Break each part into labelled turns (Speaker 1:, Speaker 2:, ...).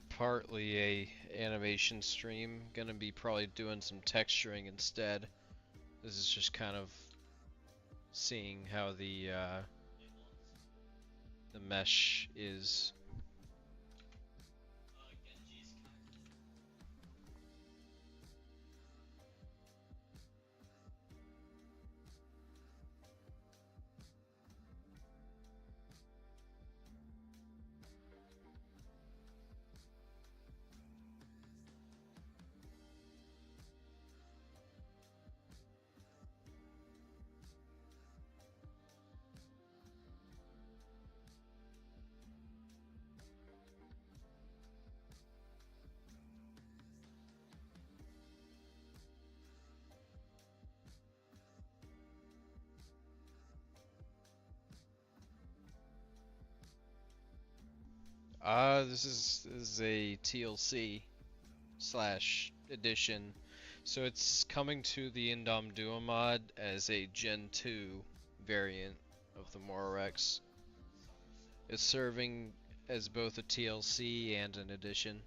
Speaker 1: Partly a animation stream. Gonna be probably doing some texturing instead. This is just kind of seeing how the mesh is. This is a TLC slash edition. So it's coming to the Indom Duo mod as a Gen 2 variant of the MoroRex. It's serving as both a TLC and an edition.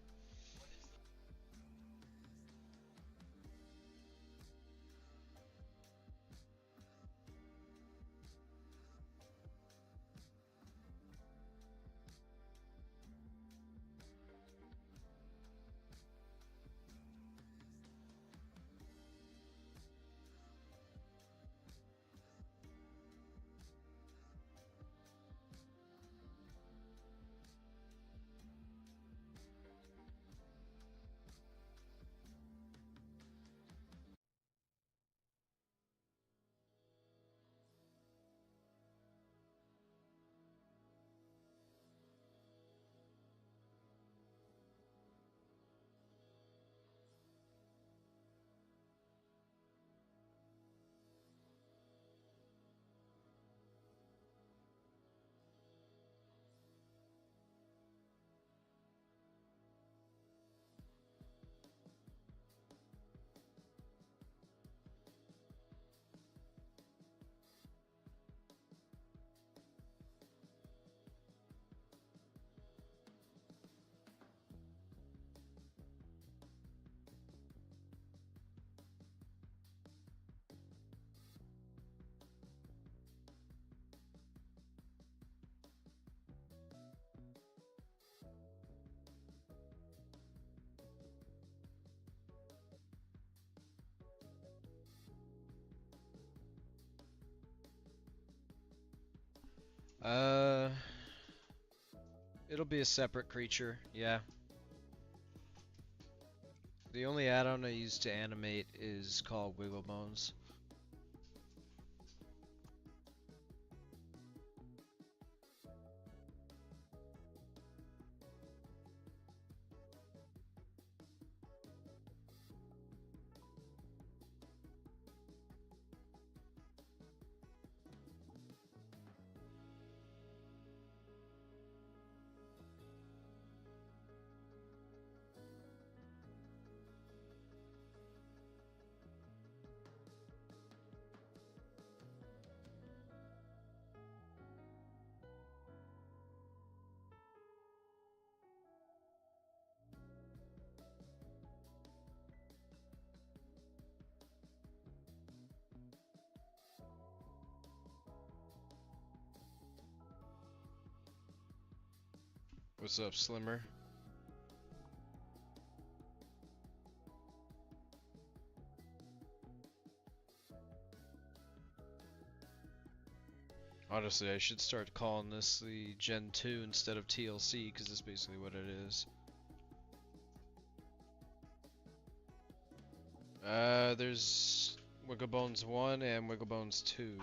Speaker 1: Uh, it'll be a separate creature, yeah. The only add-on I use to animate is called Wiggle Bones. What's up, Slimmer? Honestly, I should start calling this the Gen 2 instead of TLC, because that's basically what it is. There's Wigglebones 1 and Wigglebones 2.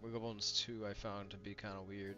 Speaker 1: Wigglebones 2 I found to be kind of weird.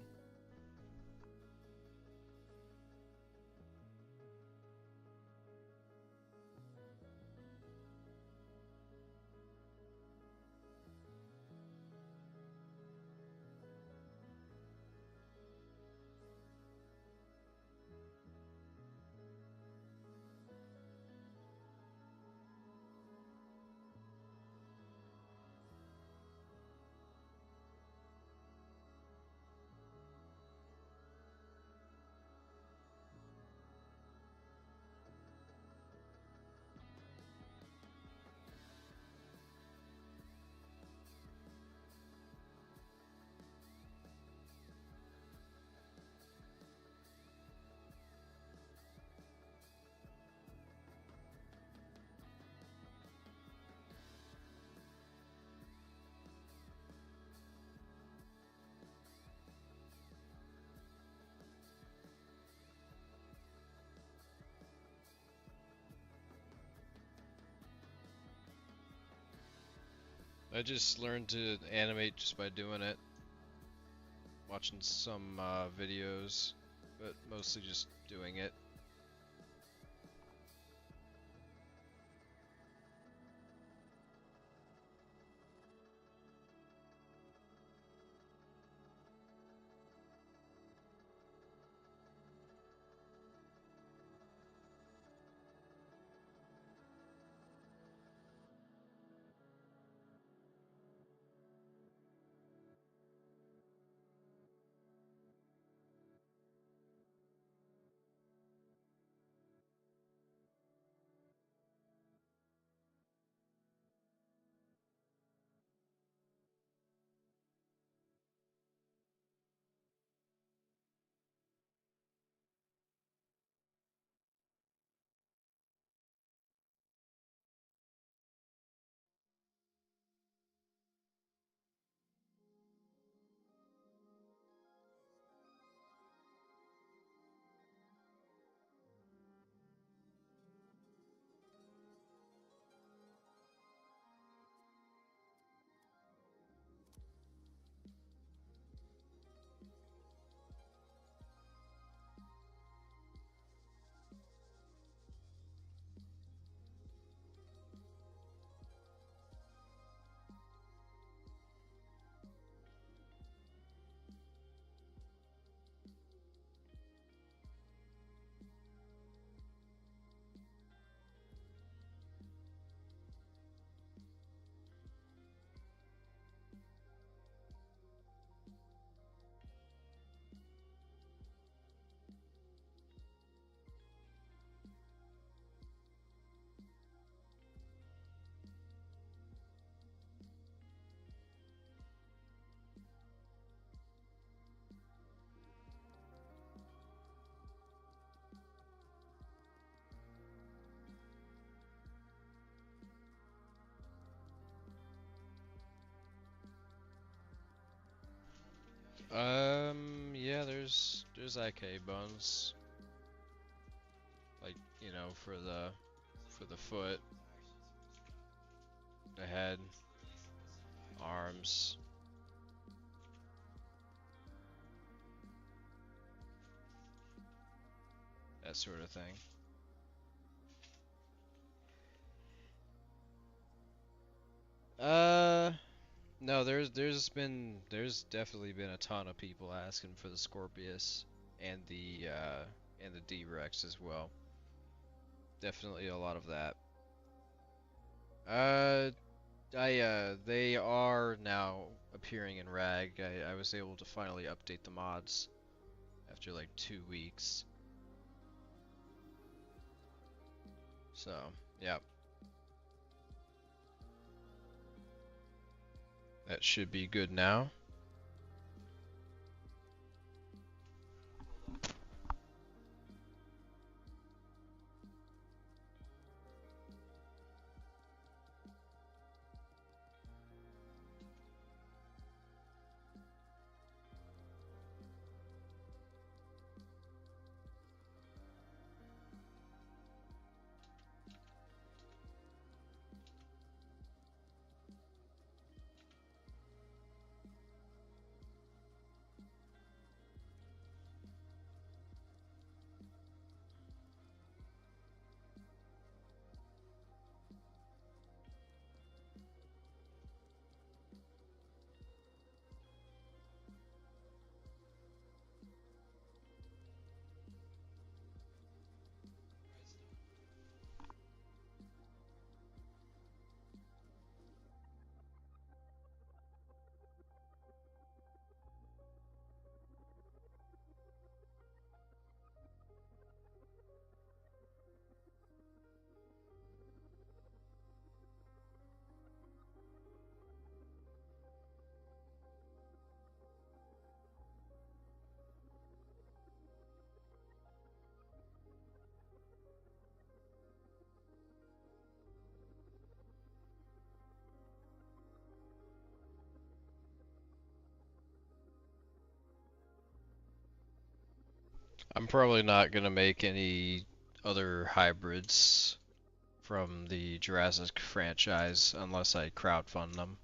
Speaker 1: I just learned to animate just by doing it. Watching some videos, but mostly just doing it. Yeah, there's IK bones, like for the foot, the head, arms, that sort of thing. Uh, no, there's definitely been a ton of people asking for the Scorpius and the D-Rex as well. Definitely a lot of that. Uh, they are now appearing in RAG. I was able to finally update the mods after like 2 weeks. So, yeah, that should be good now. I'm probably not gonna make any other hybrids from the Jurassic franchise unless I crowdfund them.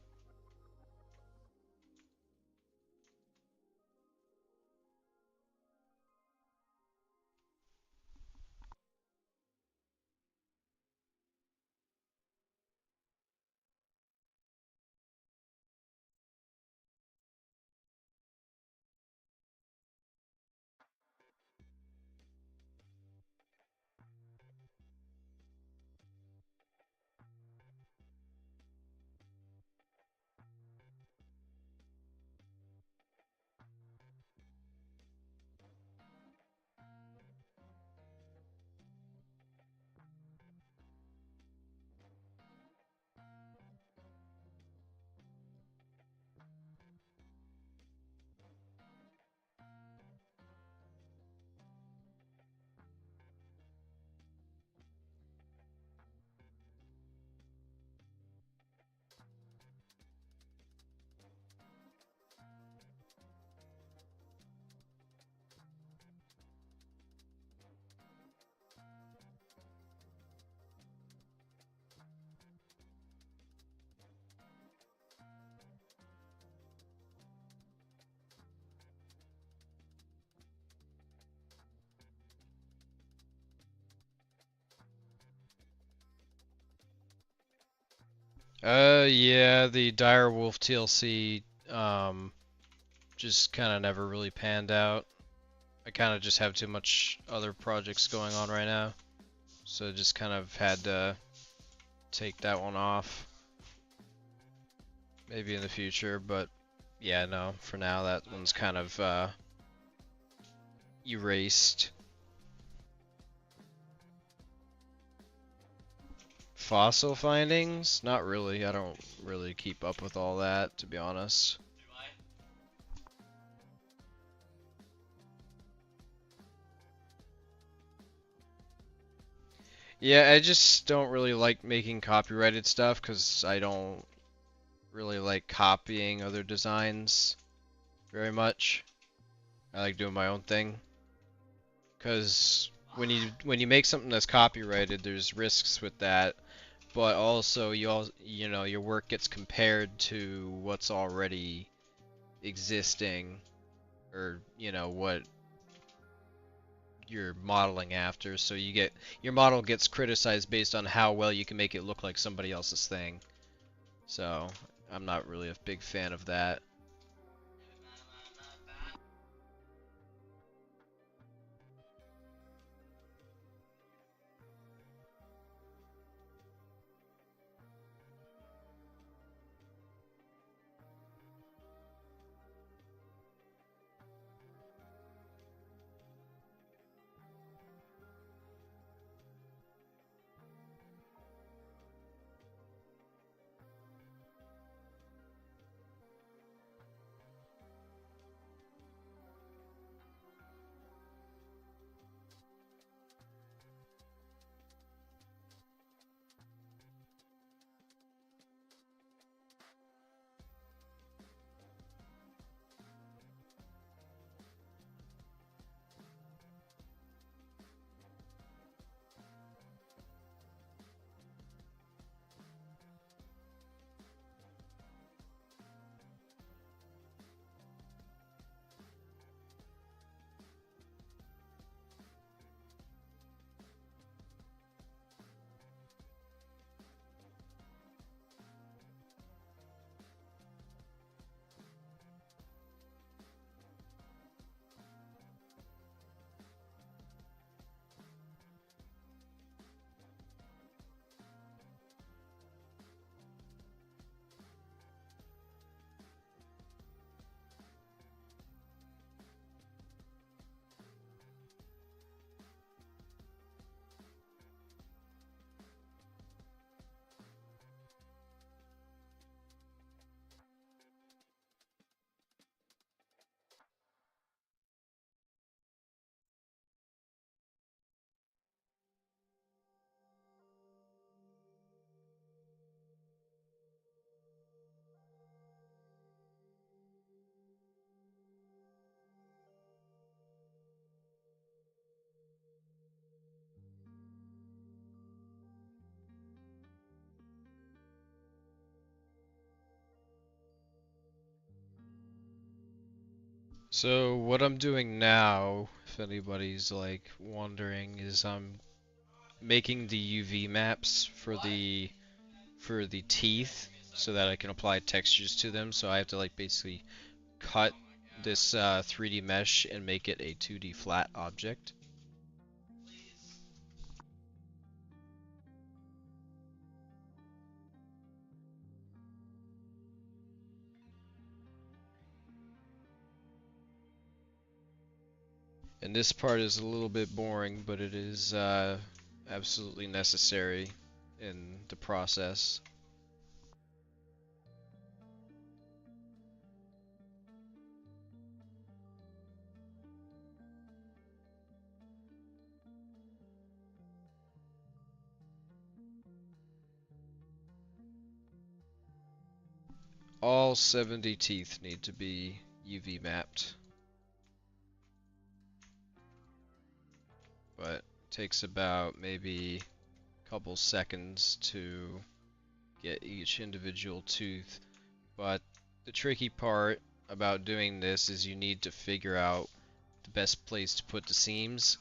Speaker 1: Yeah, the Direwolf TLC, just kind of never really panned out. I kind of just have too much other projects going on right now, so just kind of had to take that one off. Maybe in the future, but yeah, no, for now that one's kind of erased. Fossil findings? Not really. I don't really keep up with all that, to be honest. Yeah, I just don't really like making copyrighted stuff because I don't really like copying other designs very much. I like doing my own thing because when you make something that's copyrighted, there's risks with that, but also you know your work gets compared to what's already existing, or you know what you're modeling after, so your model gets criticized based on how well you can make it look like somebody else's thing. So I'm not really a big fan of that. So what I'm doing now, if anybody's like wondering, is I'm making the UV maps for the teeth so that I can apply textures to them. So I have to like basically cut this 3D mesh and make it a 2D flat object. And this part is a little bit boring, but it is absolutely necessary in the process. All 70 teeth need to be UV mapped, but it takes about maybe a couple seconds to get each individual tooth. But the tricky part about doing this is you need to figure out the best place to put the seams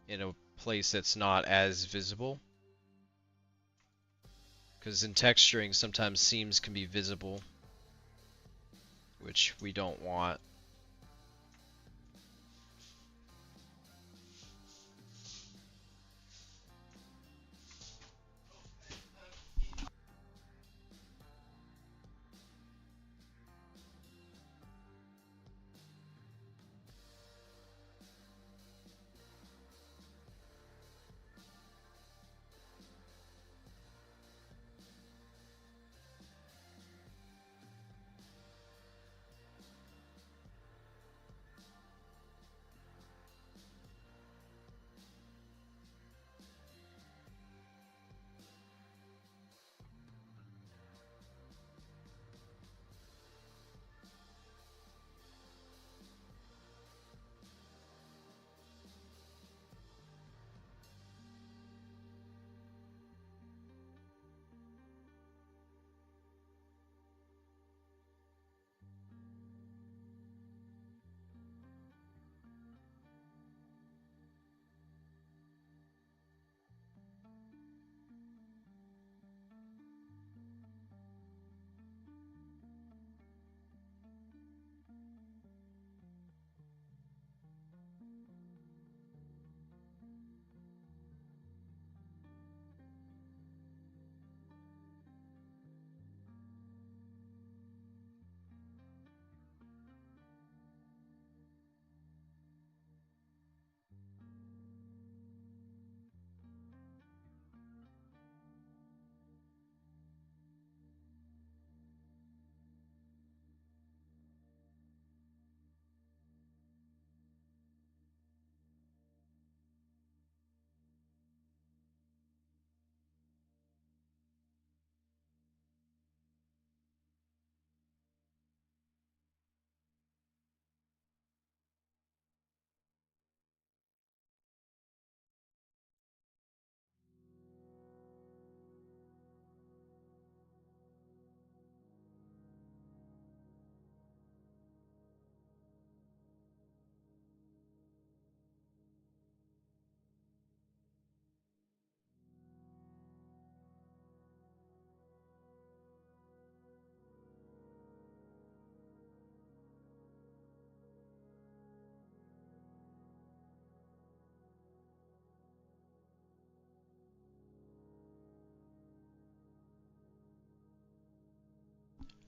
Speaker 1: in a place that's not as visible. Because in texturing, sometimes seams can be visible, which we don't want.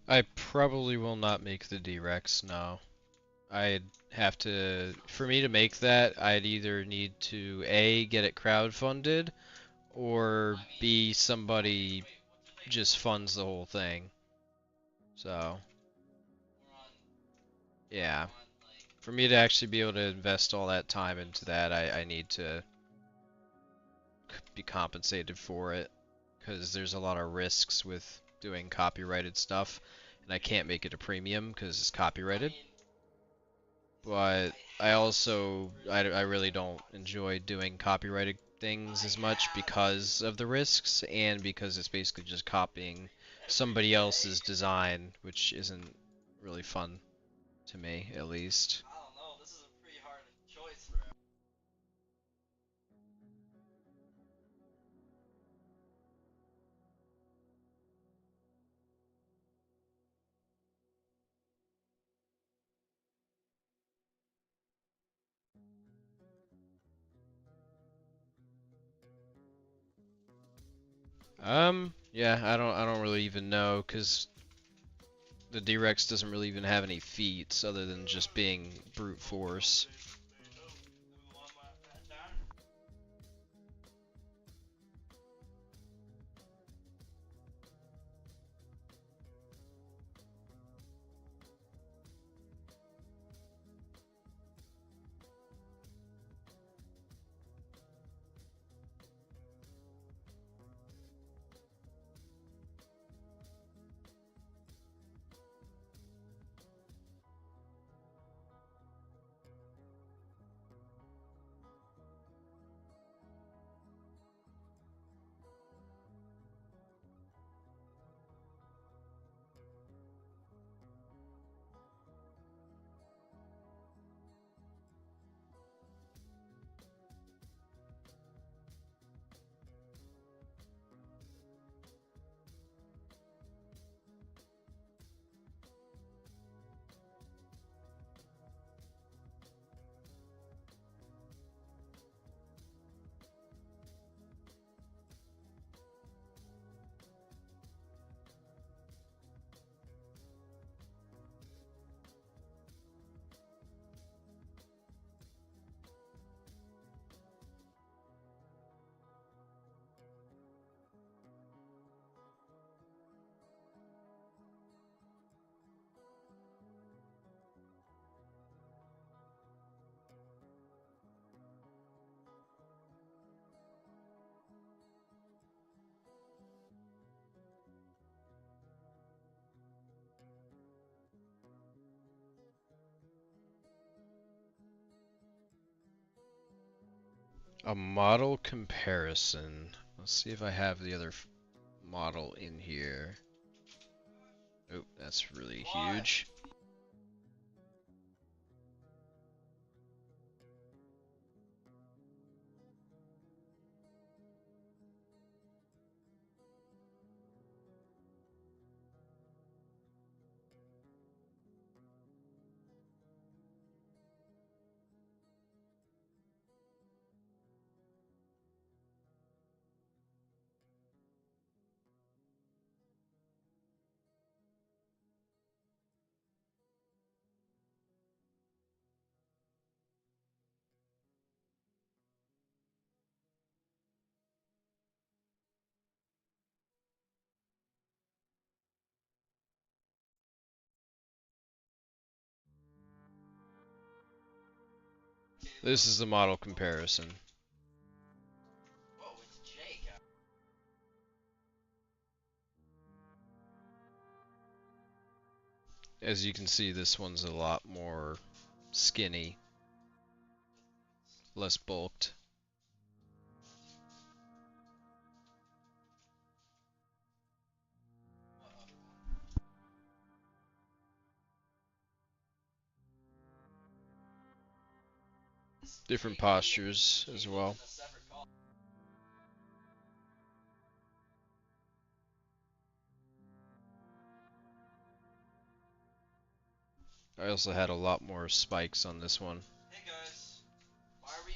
Speaker 1: I probably will not make the D-Rex, no. I'd have to, for me to make that, I'd either need to A, get it crowdfunded, or B, somebody just funds the whole thing. So, yeah. For me to actually be able to invest all that time into that, I need to be compensated for it. Because there's a lot of risks with doing copyrighted stuff, and I can't make it a premium because it's copyrighted. But I really don't enjoy doing copyrighted things as much because of the risks and because it's basically just copying somebody else's design, which isn't really fun to me, at least. Yeah, I don't really even know, because the D-Rex doesn't really even have any feats other than just being brute force. A model comparison. Let's see if I have the other model in here. Oh, that's really huge. This is the model comparison. As you can see, this one's a lot more skinny, less bulked. Different postures as well. I also had a lot more spikes on this one.
Speaker 2: Hey guys, why are we?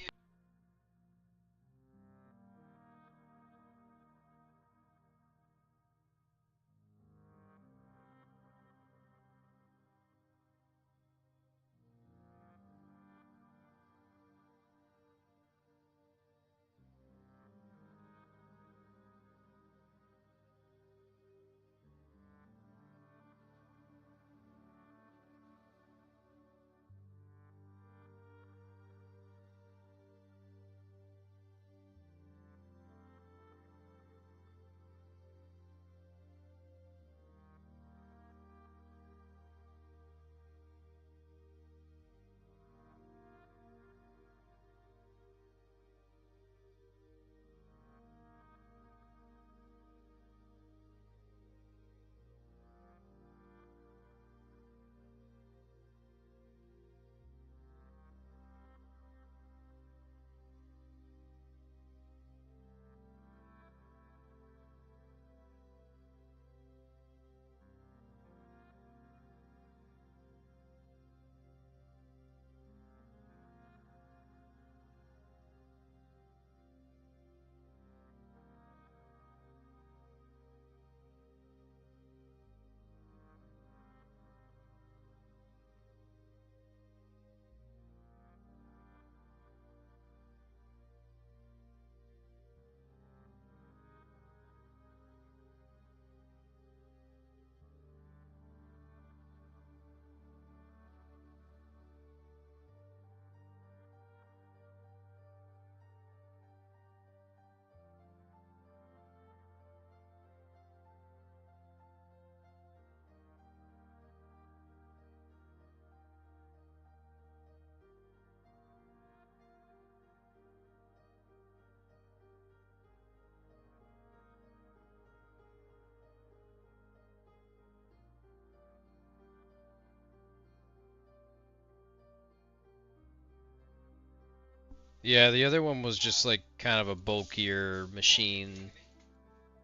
Speaker 1: Yeah, the other one was just like kind of a bulkier machine,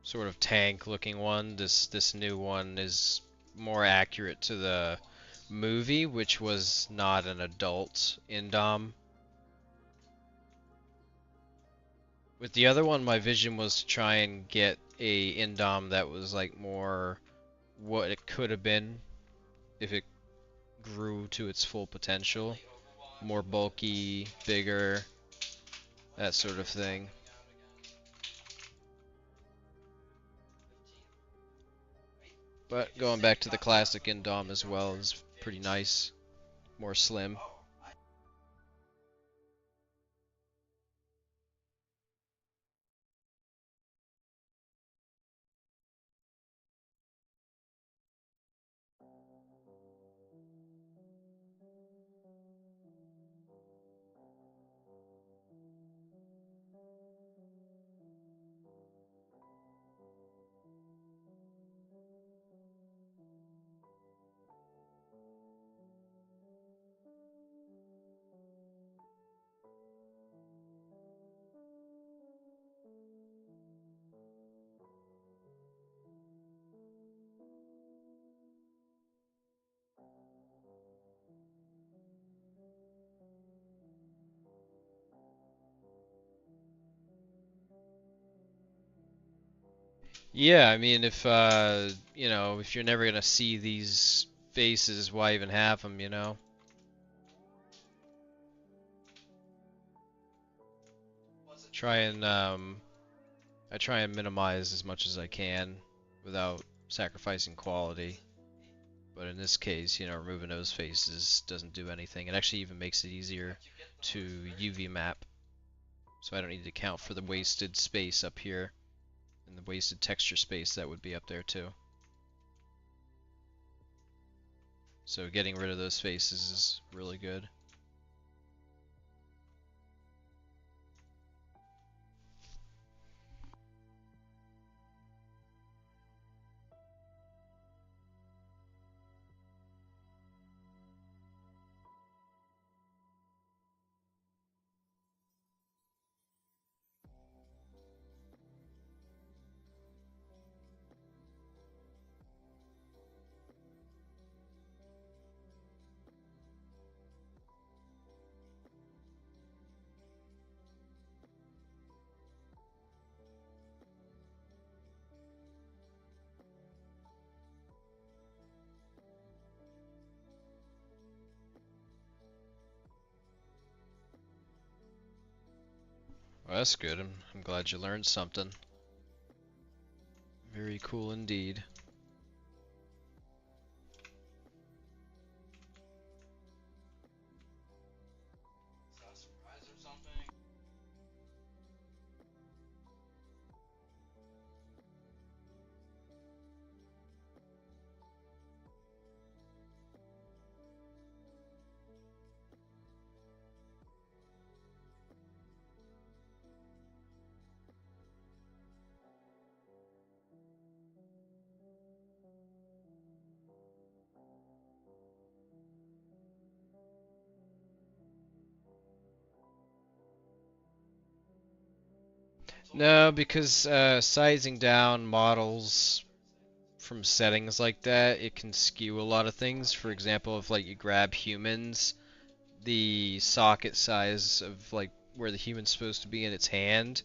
Speaker 1: sort of tank looking one. This new one is more accurate to the movie, which was not an adult Indom. With the other one, my vision was to try and get a Indom that was like more what it could have been if it grew to its full potential. More bulky, bigger, that sort of thing. But going back to the classic Indom as well is pretty nice. More slim. Yeah, I mean, if you know, if you're never gonna see these faces, why even have them, you know?
Speaker 2: Was it
Speaker 1: Try and I try and minimize as much as I can without sacrificing quality. But in this case, you know, removing those faces doesn't do anything. It actually even makes it easier
Speaker 2: I keep getting the
Speaker 1: to
Speaker 2: ones that
Speaker 1: UV map, so I don't need to account for the wasted space up here and the wasted texture space that would be up there too. So getting rid of those faces is really good. Well, that's good. I'm glad you learned something. Very cool indeed.
Speaker 2: is that a surprise or something?
Speaker 1: No, because sizing down models from settings like that, it can skew a lot of things. For example, if like you grab humans, the socket size of like where the human's supposed to be in its hand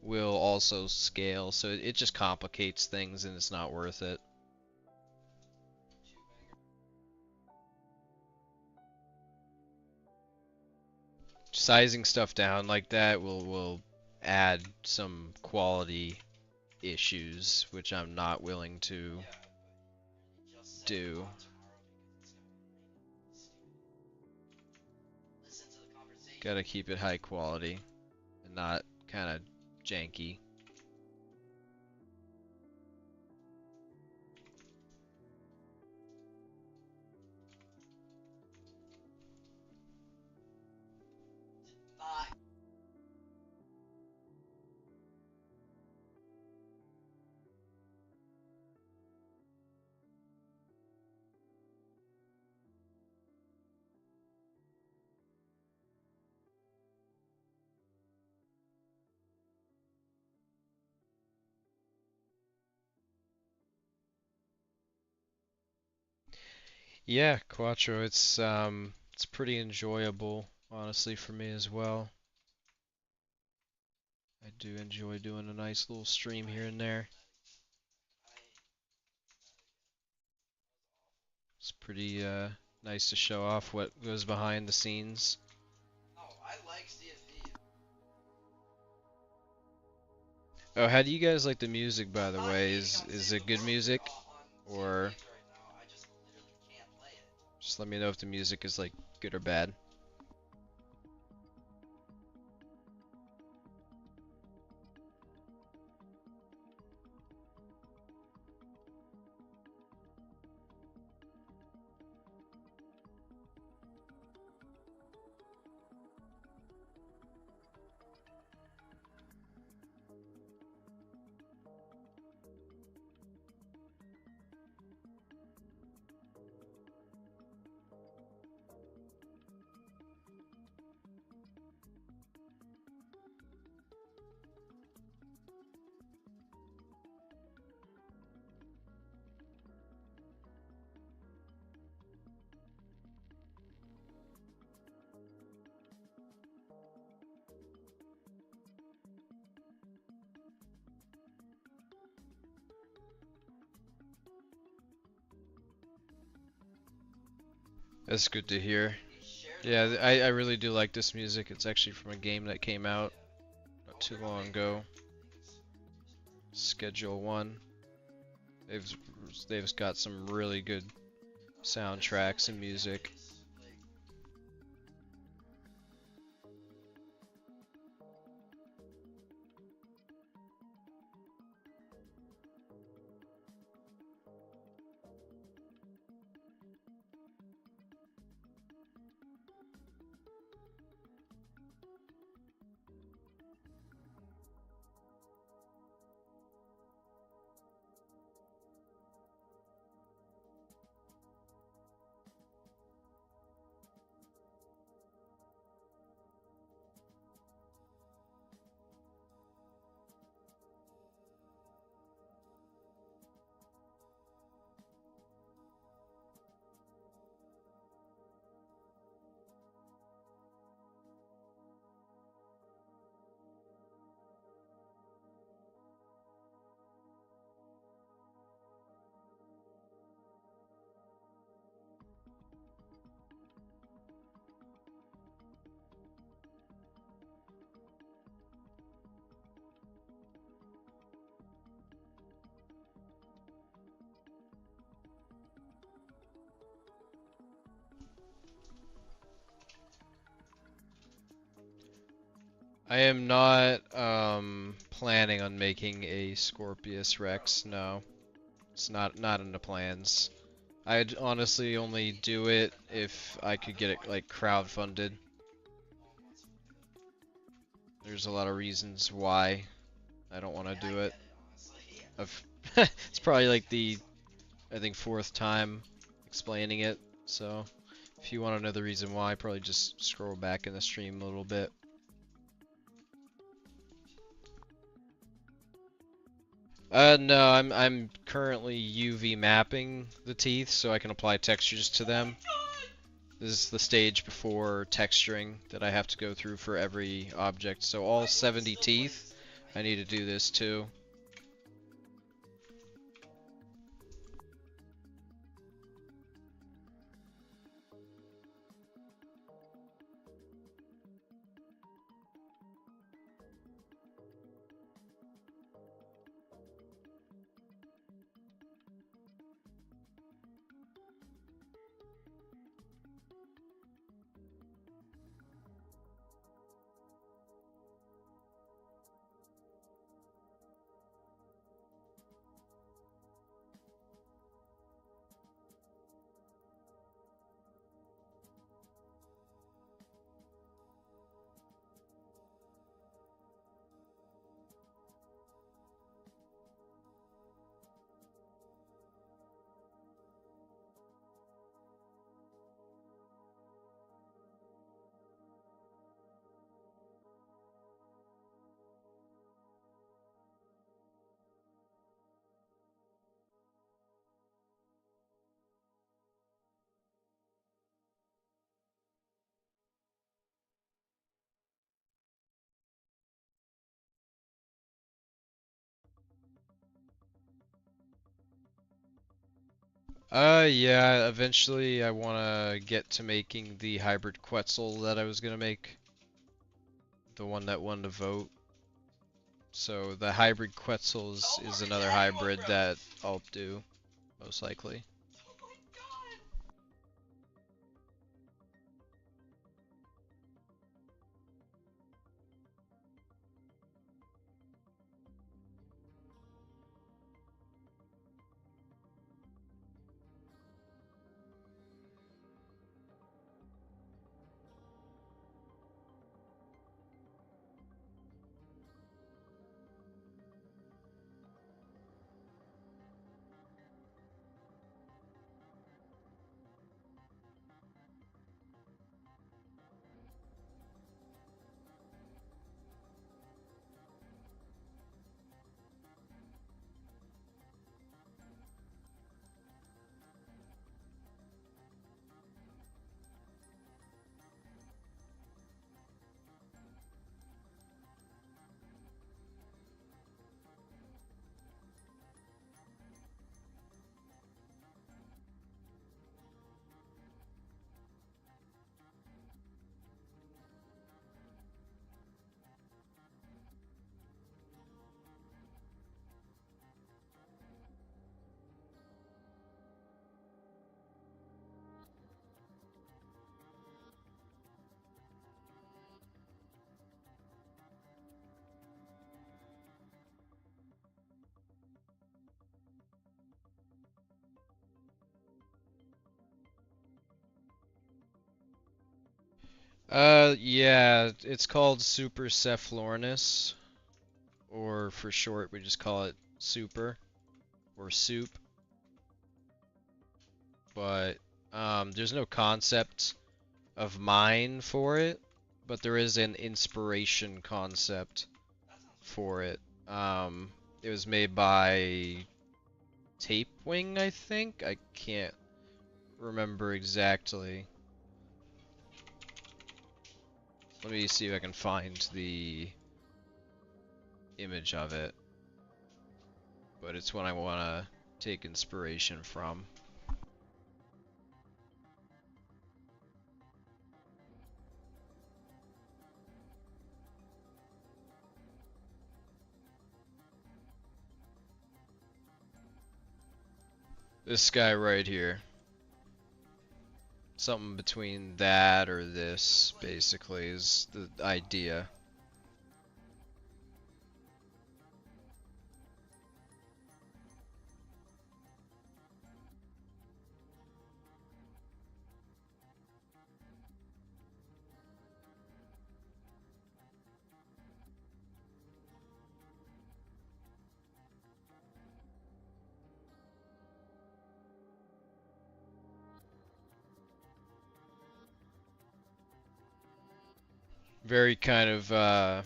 Speaker 1: will also scale, so it just complicates things and it's not worth it. Sizing stuff down like that will add some quality issues, which I'm not willing to
Speaker 2: Yeah, but you just said
Speaker 1: do.
Speaker 2: not tomorrow because it's gonna be stupid. Listen to the conversation.
Speaker 1: Gotta keep it high quality and not kind of janky.
Speaker 2: Not.
Speaker 1: Yeah, Quattro, it's pretty enjoyable, honestly, for me as well. I do enjoy doing a nice little stream here and there. It's pretty nice to show off what goes behind the scenes.
Speaker 2: No, I like CSV.
Speaker 1: Oh, how do you guys like the music, by the
Speaker 2: Not
Speaker 1: way?
Speaker 2: hating
Speaker 1: Is
Speaker 2: on
Speaker 1: it good music? Or
Speaker 2: CSVs right now. I just literally can't play it.
Speaker 1: just let me know if the music is like good or bad. That's good to hear.
Speaker 2: He shared
Speaker 1: Yeah,
Speaker 2: it.
Speaker 1: I really do like this music. It's actually from a game that came out not too long ago. Schedule 1. They've they've got some really good soundtracks and music. I am not planning on making a Scorpius Rex. No, it's not in the plans. I'd honestly only do it if I could get it like crowdfunded. There's a lot of reasons why I don't want to do it. It's probably like the I think fourth time explaining it. So if you want to know the reason why, probably just scroll back in the stream a little bit. No, I'm currently UV mapping the teeth so I can apply textures to them. This is the stage before texturing that I have to go through for every object. So all 70 teeth, I need to do this too. Yeah, eventually I want to get to making the hybrid Quetzal that I was gonna make. The one that won the vote. So the hybrid Quetzal is another hybrid that I'll do, most likely.
Speaker 2: Oh my god!
Speaker 1: Yeah, it's called Super Cephalornis, or for short, we just call it Super or Soup. But there's no concept of mine for it, but there is an inspiration concept for it. It was made by Tapewing, I think. I can't remember exactly. Let me see if I can find the image of it. But it's one I want to take inspiration from. This guy right here. Something between that or this, basically, is the idea. Very kind of,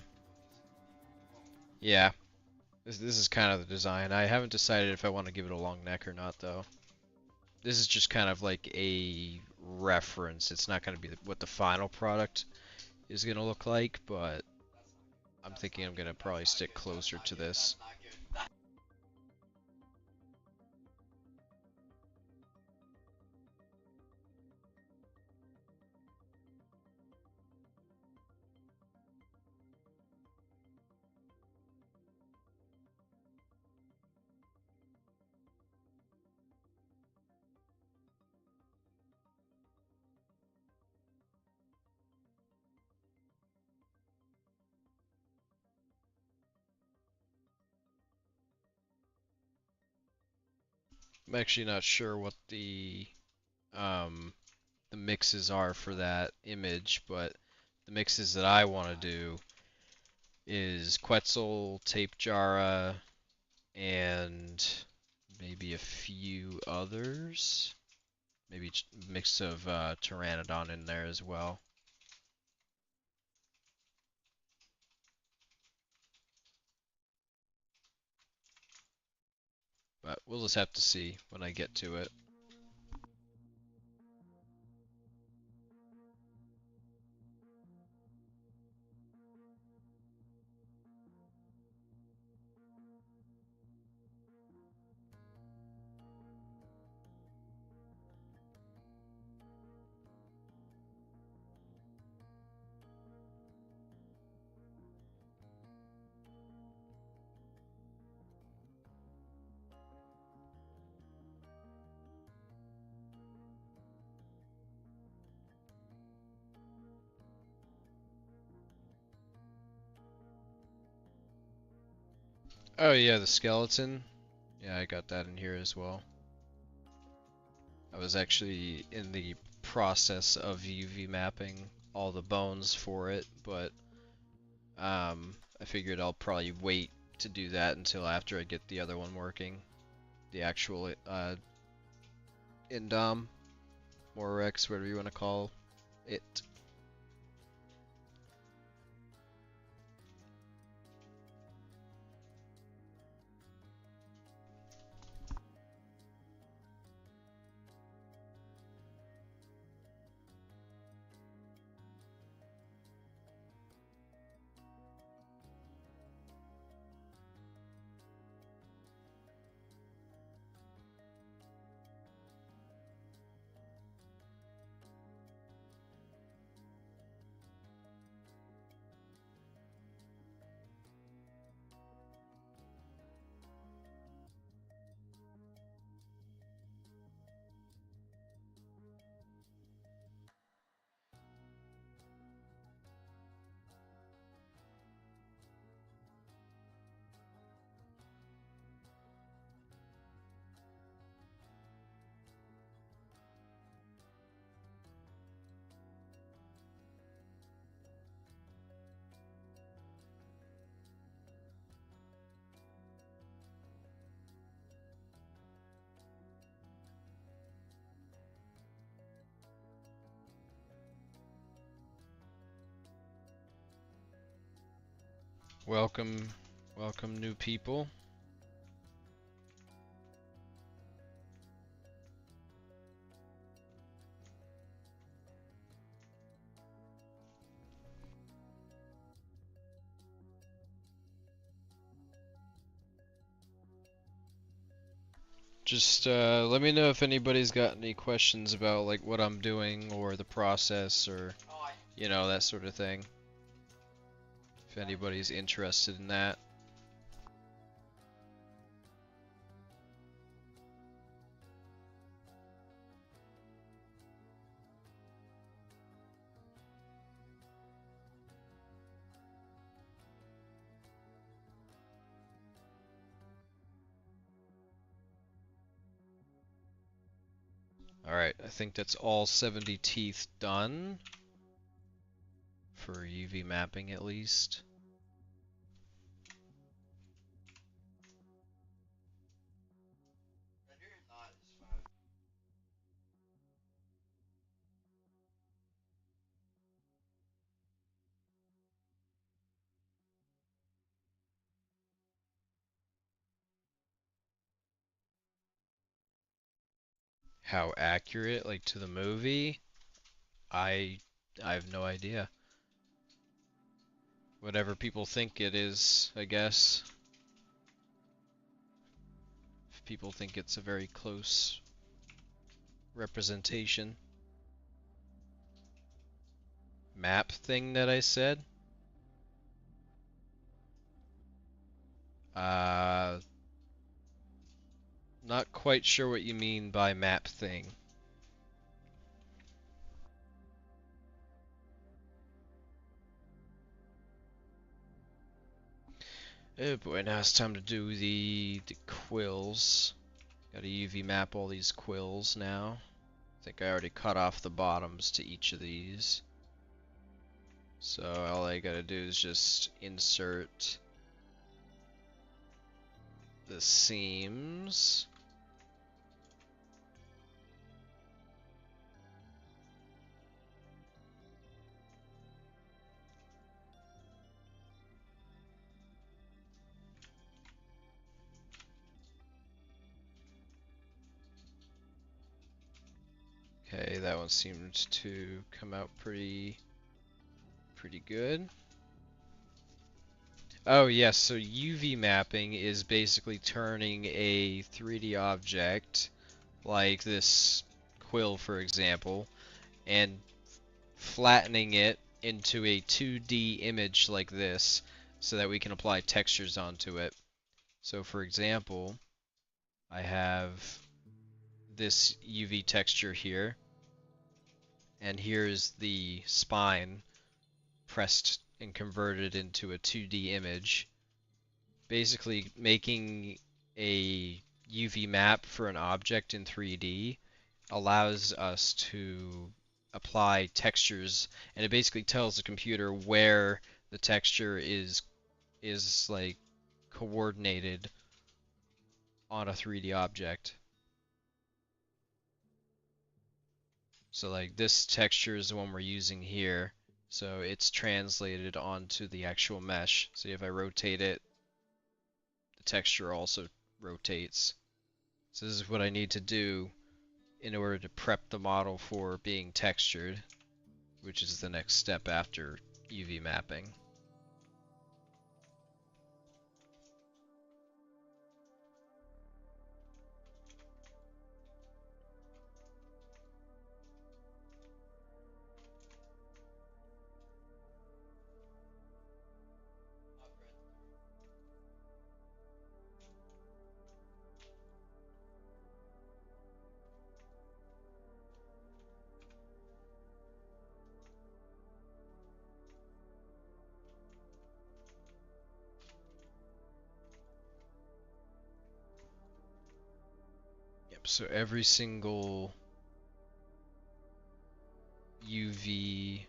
Speaker 1: yeah. This is kind of the design. I haven't decided if I want to give it a long neck or not, though. This is just kind of like a reference. It's not going to be what the final product is going to look like, but I'm thinking I'm going to probably stick closer to this. I'm actually not sure what um, the mixes are for that image, but the mixes that I want to do is Quetzal, Tape Jara, and maybe a few others. Maybe a mix of Pteranodon in there as well. But we'll just have to see when I get to it. Oh yeah, the skeleton. Yeah, I got that in here as well. I was actually in the process of UV mapping all the bones for it, but I figured I'll probably wait to do that until after I get the other one working. The actual Indom, MoroRex, whatever you want to call it. welcome, welcome new people. Just let me know if anybody's got any questions about like what I'm doing or the process or you know that sort of thing. If anybody's interested in that. Alright, I think that's all 70 teeth done. For UV mapping at least. How accurate, like to the movie? I have no idea. Whatever people think it is, I guess. If people think it's a very close representation. Map thing that I said? Not quite sure what you mean by map thing. Oh boy, now it's time to do the quills. Gotta UV map all these quills now. I think I already cut off the bottoms to each of these. So all I gotta do is just insert the seams. Okay, that one seemed to come out pretty good. Oh yes, so UV mapping is basically turning a 3D object, like this quill for example, and flattening it into a 2D image like this, so that we can apply textures onto it. So for example, I have this UV texture here, and here's the spine pressed and converted into a 2D image, basically making a UV map for an object in 3D allows us to apply textures, and it basically tells the computer where the texture is like coordinated on a 3D object. So like this texture is the one we're using here, so it's translated onto the actual mesh. So if I rotate it, the texture also rotates. So this is what I need to do in order to prep the model for being textured, which is the next step after UV mapping. Yep, so every single UV,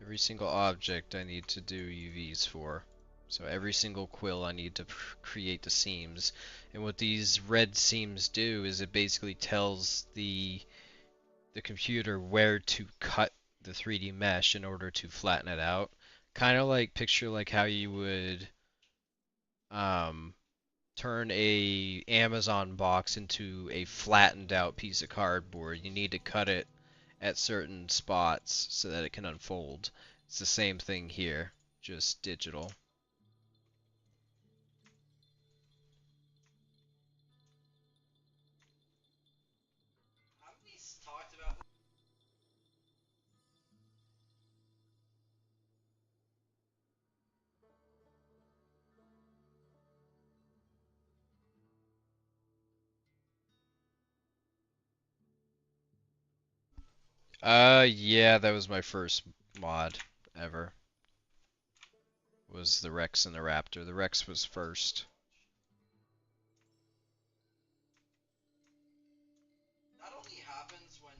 Speaker 1: every single object I need to do UVs for. So every single quill I need to create the seams. And what these red seams do is it basically tells the computer where to cut the 3D mesh in order to flatten it out. kind of like picture like how you would um, turn a Amazon box into a flattened out piece of cardboard. You need to cut it at certain spots so that it can unfold. It's the same thing here, just digital.
Speaker 2: Have we talked about?
Speaker 1: Yeah, that was my first mod ever. Was the Rex and the Raptor. The Rex was first.
Speaker 2: That only happens when.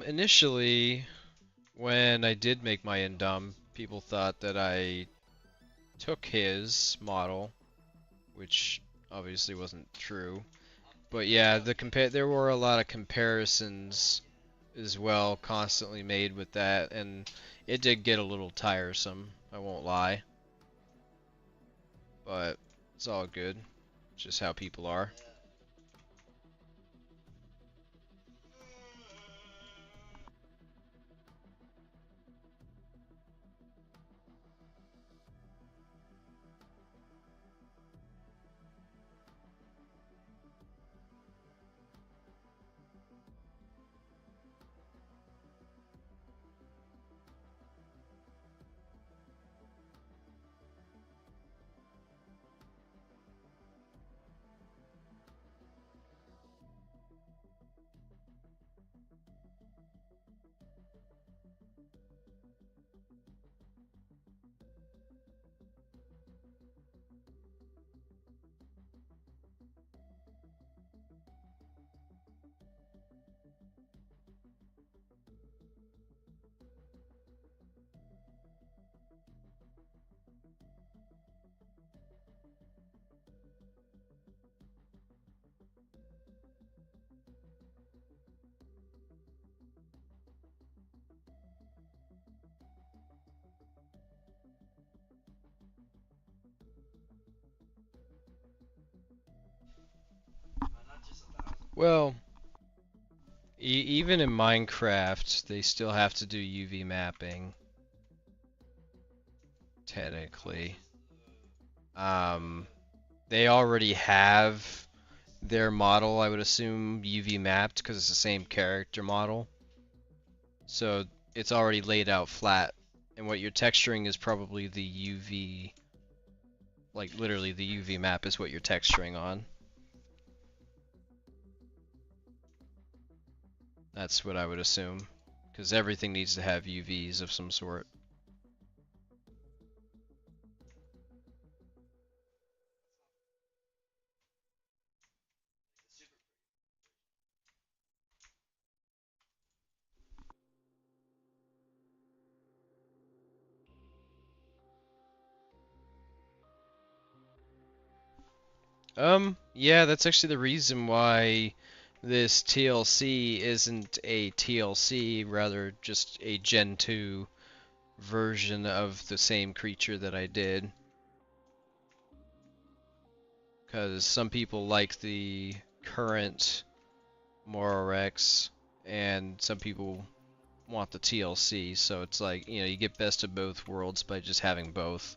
Speaker 1: Initially, when I did make my Indom, people thought that I took his model, which obviously wasn't true. But yeah, there were a lot of comparisons as well, constantly made with that, and it did get a little tiresome. I won't lie, but it's all good. It's just how people are.
Speaker 2: Not just 1,000.
Speaker 1: Well, even in Minecraft, they still have to do UV mapping, technically. Um, they already have their model, I would assume, UV mapped because it's the same character model. So it's already laid out flat. And what you're texturing is probably the UV, like literally the UV map is what you're texturing on. That's what I would assume. Because everything needs to have UVs of some sort.
Speaker 2: Super.
Speaker 1: Yeah, that's actually the reason why this TLC isn't a TLC, rather just a Gen 2 version of the same creature that I did. Because some people like the current MoroRex, and some people want the TLC, so it's like, you know, you get best of both worlds by just having both.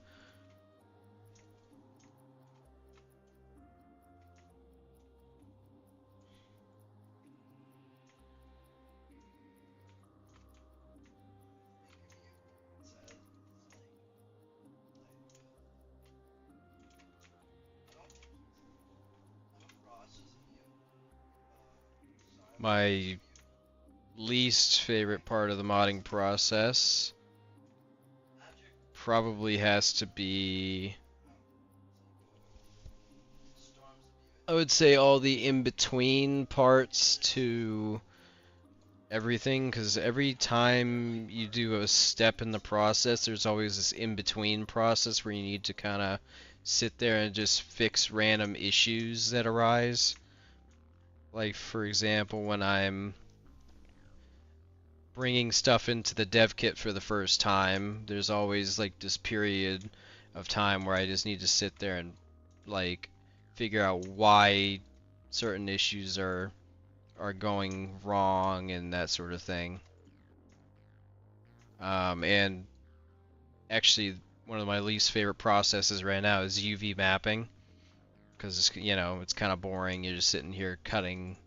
Speaker 1: My least favorite part of the modding process probably has to be, I would say, all the in-between parts to everything, because every time you do a step in the process, there's always this in-between process where you need to kind of sit there and just fix random issues that arise. Like, for example, when I'm bringing stuff into the dev kit for the first time, there's always like this period of time where I just need to sit there and like figure out why certain issues are going wrong and that sort of thing. And actually, one of my least favorite processes right now is UV mapping, because you know, it's kind of boring. You're just sitting here cutting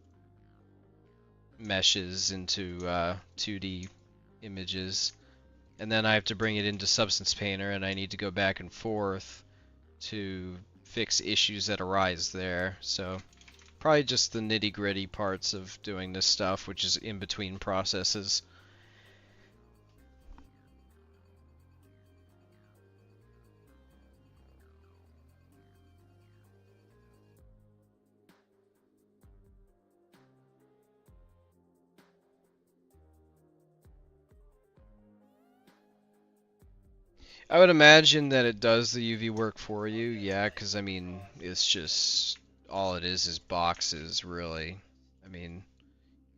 Speaker 1: meshes into 2D images, and then I have to bring it into Substance Painter, and I need to go back and forth to fix issues that arise there. So probably just the nitty-gritty parts of doing this stuff, which is in between processes. I would imagine that it does the UV work for you, yeah, because I mean, it's just all it is boxes, really. I mean,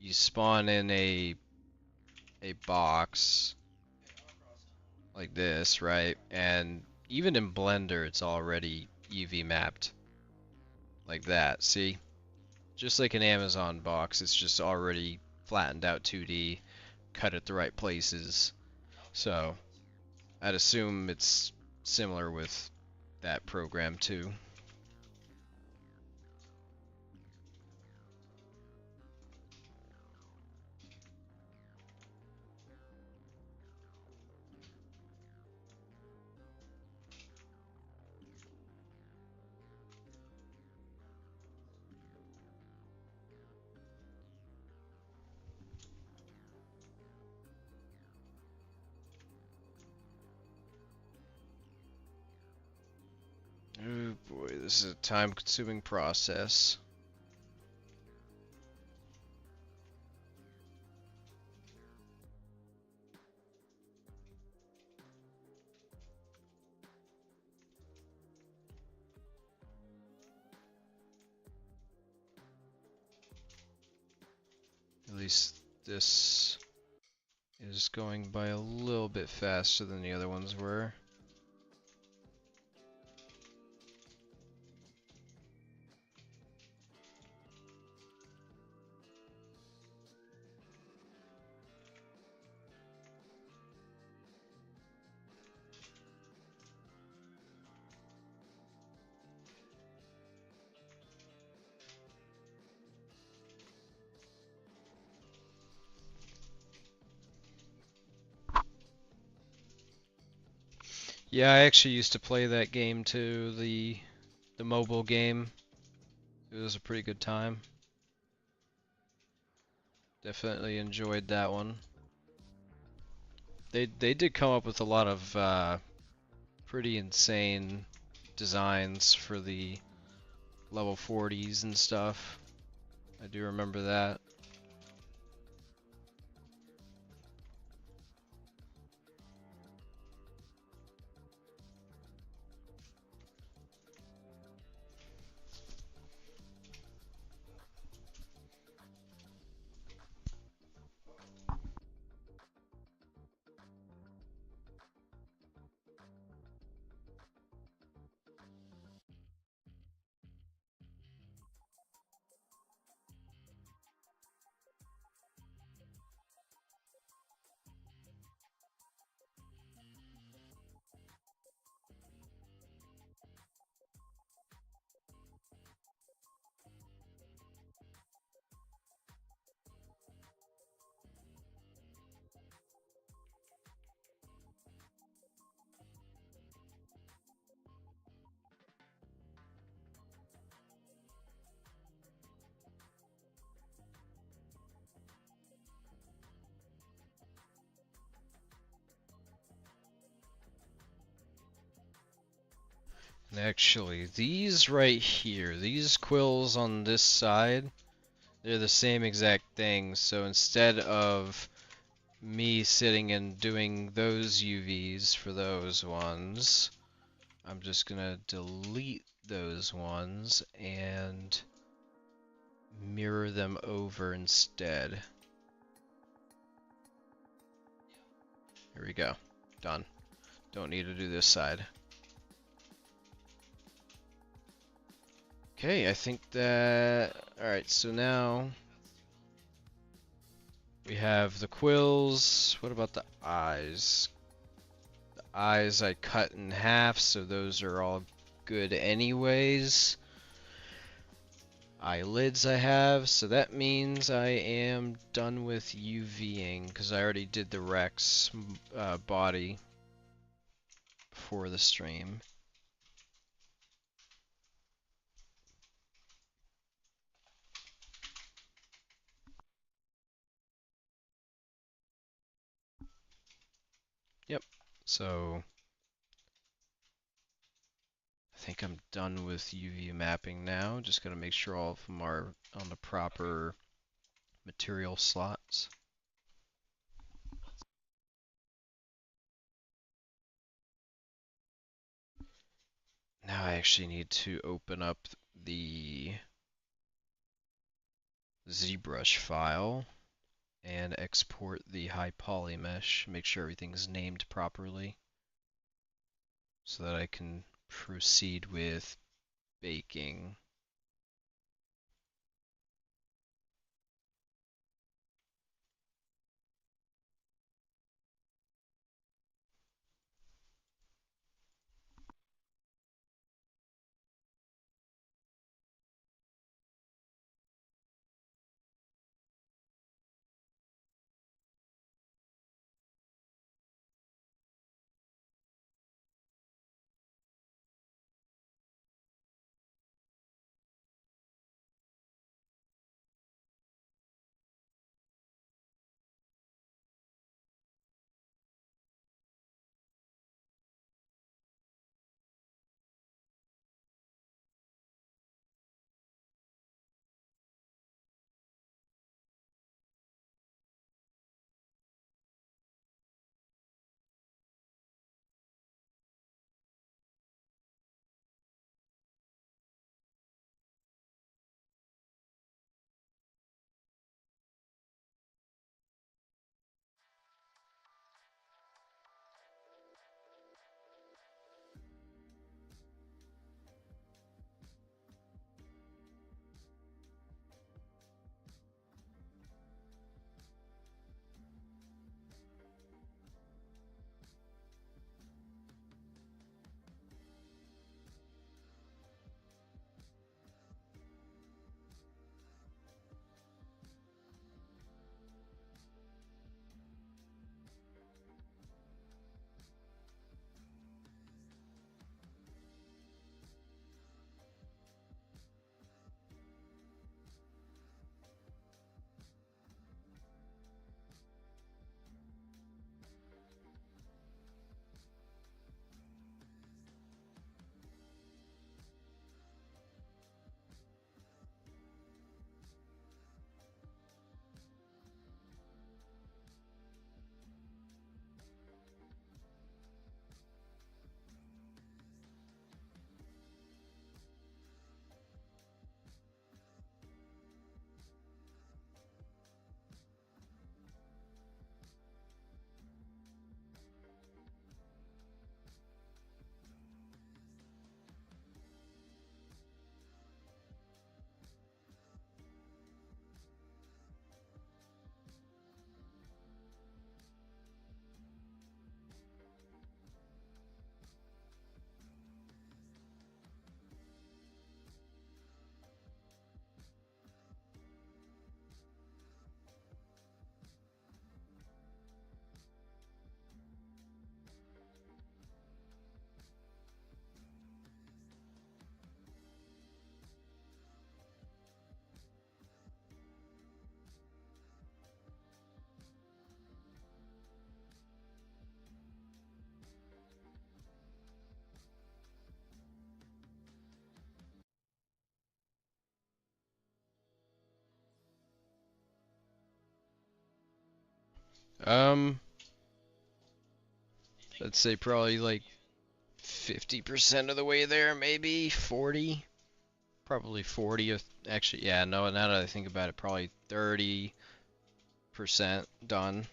Speaker 1: you spawn in a box like this, right? And even in Blender, it's already UV mapped like that. See? Just like an Amazon box, it's just already flattened out 2D, cut at the right places. So, I'd assume it's similar with that program too. Oh boy, this is a time-consuming process. At least this is going by a little bit faster than the other ones were. Yeah, I actually used to play that game too, the mobile game. It was a pretty good time. Definitely enjoyed that one. They did come up with a lot of pretty insane designs for the level 40s and stuff. I do remember that. And actually, these right here, these quills on this side, they're the same exact thing. So instead of me sitting and doing those UVs for those ones, I'm just gonna delete those ones and mirror them over instead. Here we go. Done. Don't need to do this side. Okay, I think that... Alright, so now we have the quills. What about the eyes? The eyes I cut in half, so those are all good anyways. Eyelids I have, so that means I am done with UVing because I already did the Rex body before the stream. Yep, so I think I'm done with UV mapping now. Just gotta make sure all of them are on the proper material slots. Now I actually need to open up the ZBrush file and export the high poly mesh, make sure everything's named properly so that I can proceed with baking. Um, I'd say probably like 50% of the way there, maybe 40. Probably 40 of, actually, yeah, no, now that I think about it, probably 30% done.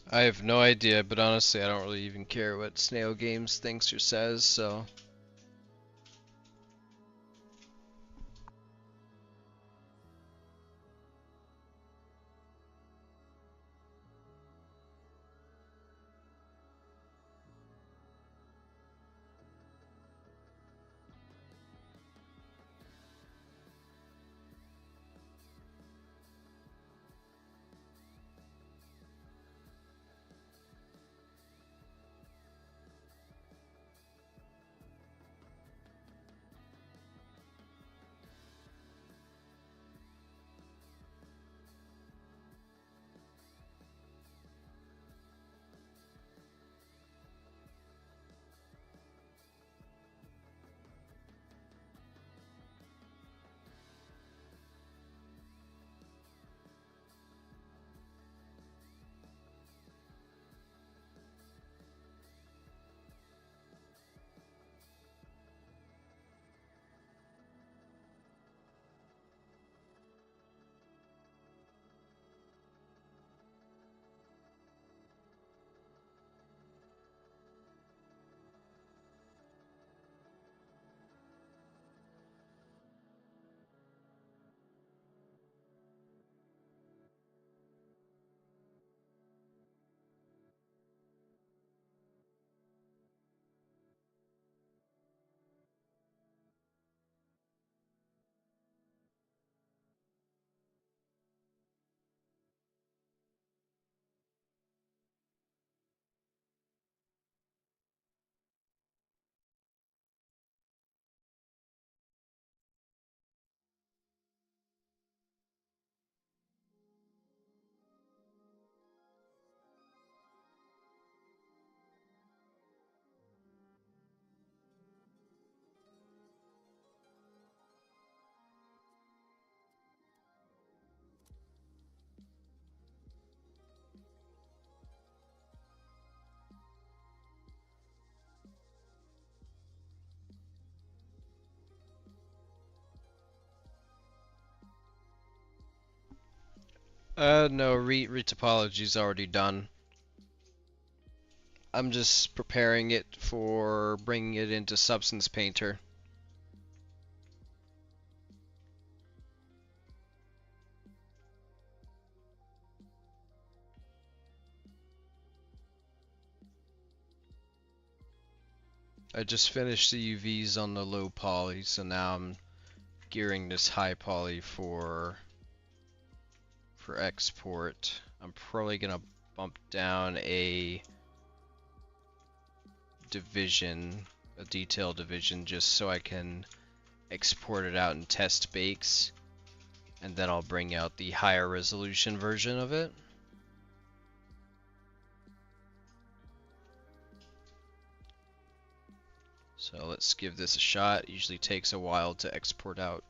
Speaker 1: I have no idea, but honestly, I don't really even care what Snail Games thinks or says, so. No, retopology's already done. I'm just preparing it for bringing it into Substance Painter. I just finished the UVs on the low poly, so now I'm gearing this high poly for export. I'm probably gonna bump down a division, a detail division, just so I can export it out in test bakes, and then I'll bring out the higher resolution version of it. So let's give this a shot. It usually takes a while to export out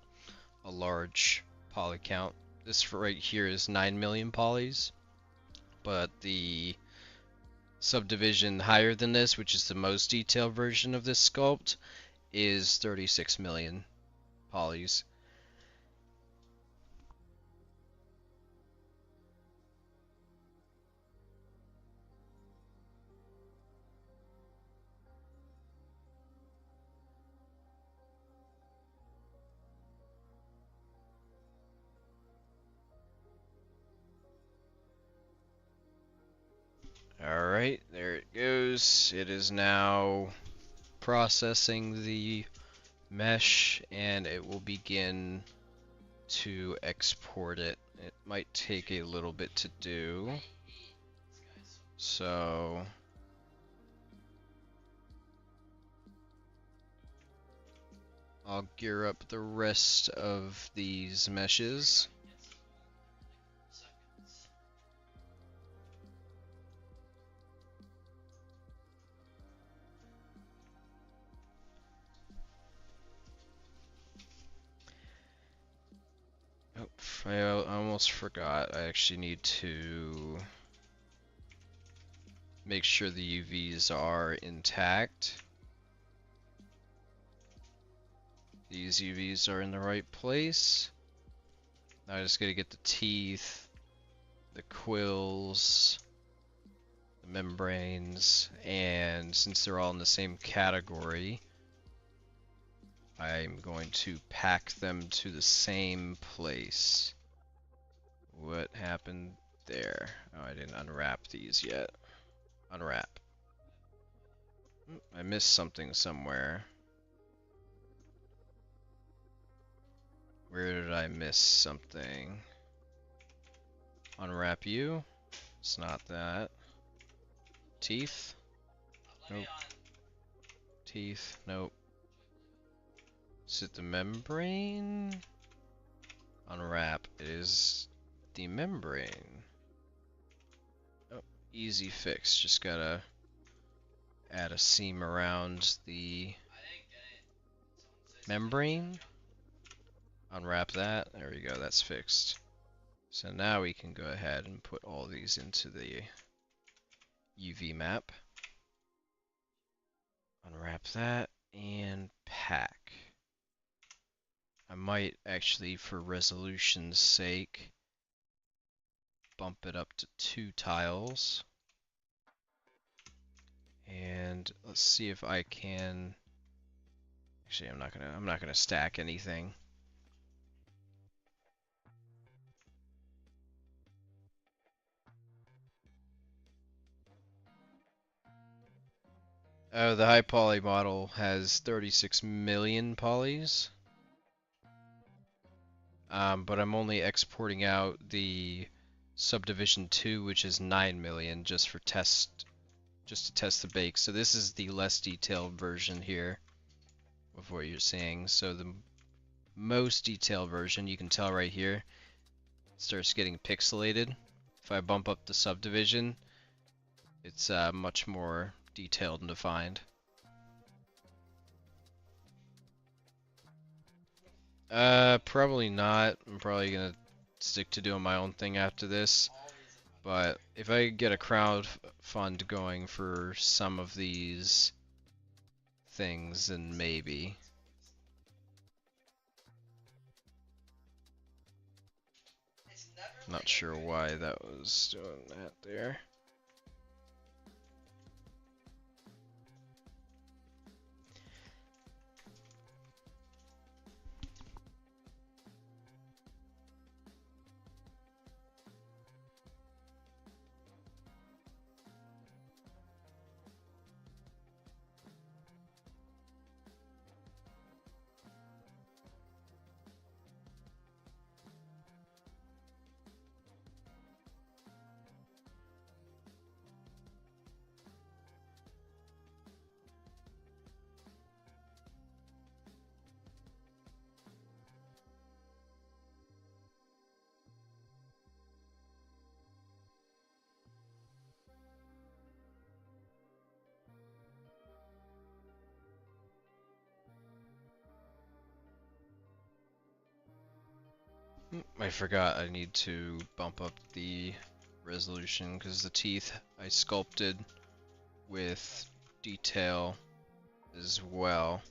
Speaker 1: a large poly count. This right here is 9 million polys, but the subdivision higher than this, which is the most detailed version of this sculpt, is 36 million polys. Alright, there it goes. It is now processing the mesh, and it will begin to export it. It might take a little bit to do. So I'll gear up the rest of these meshes. Oh, I almost forgot. I actually need to make sure the UVs are intact. These UVs are in the right place. Now I just gotta get the teeth, the quills, the membranes, and since they're all in the same category, I'm going to pack them to the same place. What happened there? Oh, I didn't unwrap these yet. Unwrap. I missed something somewhere. Where did I miss something? Unwrap you? It's not that. Teeth? Nope. Teeth? Nope. Is it the membrane? Unwrap. It is the membrane. Oh, easy fix. Just gotta add a seam around the membrane. Unwrap that. There we go. That's fixed. So now we can go ahead and put all these into the UV map. Unwrap that and pack. I might actually, for resolution's sake, bump it up to 2 tiles. And let's see if I can. Actually, I'm not gonna stack anything. Oh, the high poly model has 36 million polys. But I'm only exporting out the subdivision 2, which is 9 million, just to test the bake. So this is the less detailed version here of what you're seeing. So the most detailed version, you can tell right here, starts getting pixelated. If I bump up the subdivision, it's much more detailed and defined. Probably not. I'm probably gonna stick to doing my own thing after this. But if I get a crowd fund going for some of these things, then maybe. Not sure why that was doing that there. I forgot I need to bump up the resolution because the teeth I sculpted with detail as well.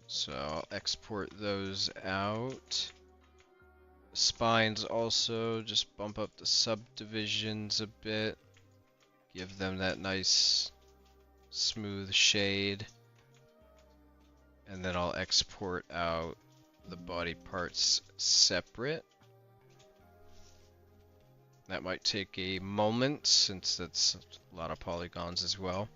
Speaker 1: So I'll export those out. Spines also, just bump up the subdivisions a bit. Give them that nice smooth shade. And then I'll export out the body parts separate. That might take a moment since that's a lot of polygons as well.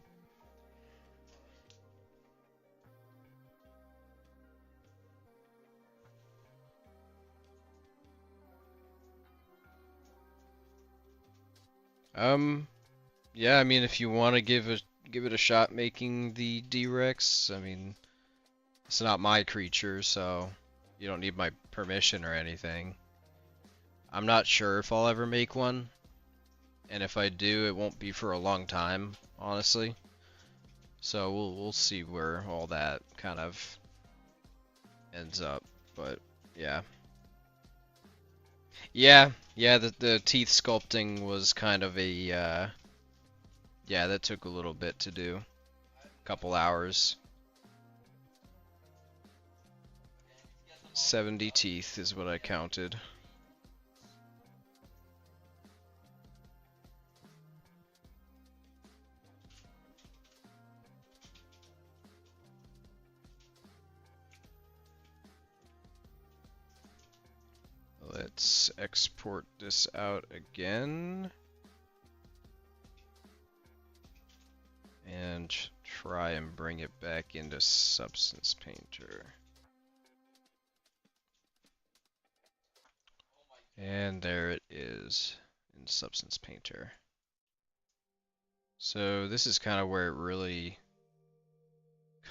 Speaker 1: Yeah, I mean, if you want to give it a shot making the D-Rex, I mean, it's not my creature, so you don't need my permission or anything. I'm not sure if I'll ever make one, and if I do, it won't be for a long time, honestly. So we'll see where all that kind of ends up, but yeah. Yeah, the teeth sculpting was kind of a yeah, that took a little bit to do. Couple hours. 70 teeth is what I counted. Let's export this out again. And try and bring it back into Substance Painter. And there it is in Substance Painter. So this is kind of where it really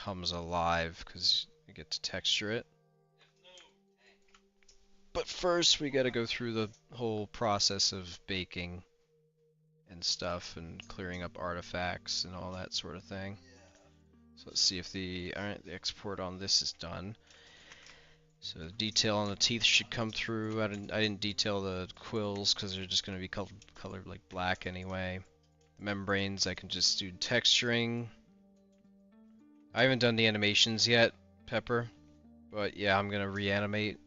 Speaker 1: comes alive because you get to texture it. But first we got to go through the whole process of baking and stuff and clearing up artifacts and all that sort of thing. So let's see if the export on this is done. So the detail on the teeth should come through. I didn't detail the quills because they're just going to be colored like black anyway. Membranes I can just do texturing. I haven't done the animations yet, Pepper, but yeah, I'm going to reanimate.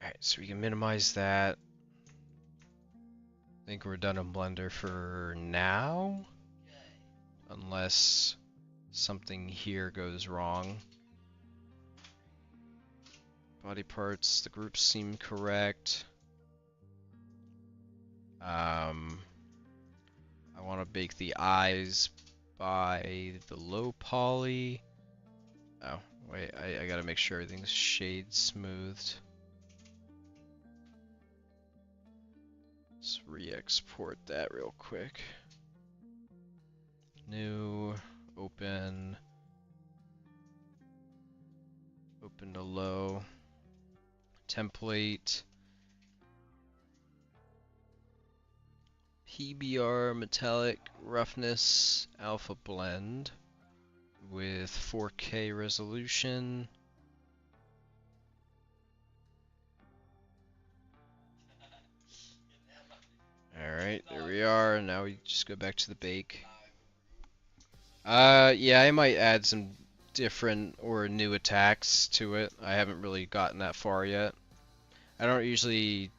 Speaker 1: Alright, so we can minimize that. I think we're done in Blender for now, unless something here goes wrong. Body parts, the groups seem correct. I want to bake the eyes by the low poly. Oh, wait, I gotta make sure everything's shade smoothed. Let's re-export that real quick. New, open to low, template, PBR metallic roughness alpha blend with 4K resolution. Alright, there we are. Now we just go back to the bake. Yeah, I might add some different or new attacks to it. I haven't really gotten that far yet. I don't usually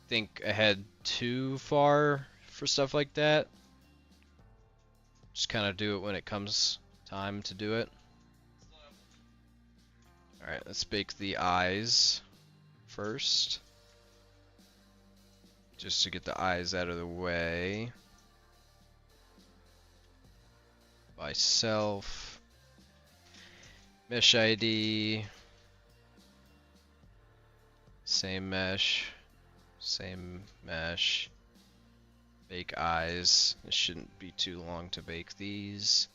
Speaker 1: think ahead too far for stuff like that. Just kind of do it when it comes time to do it. Alright, let's bake the eyes first. Just to get the eyes out of the way. By self. Mesh ID. Same mesh. Same mesh. Bake eyes. It shouldn't be too long to bake these.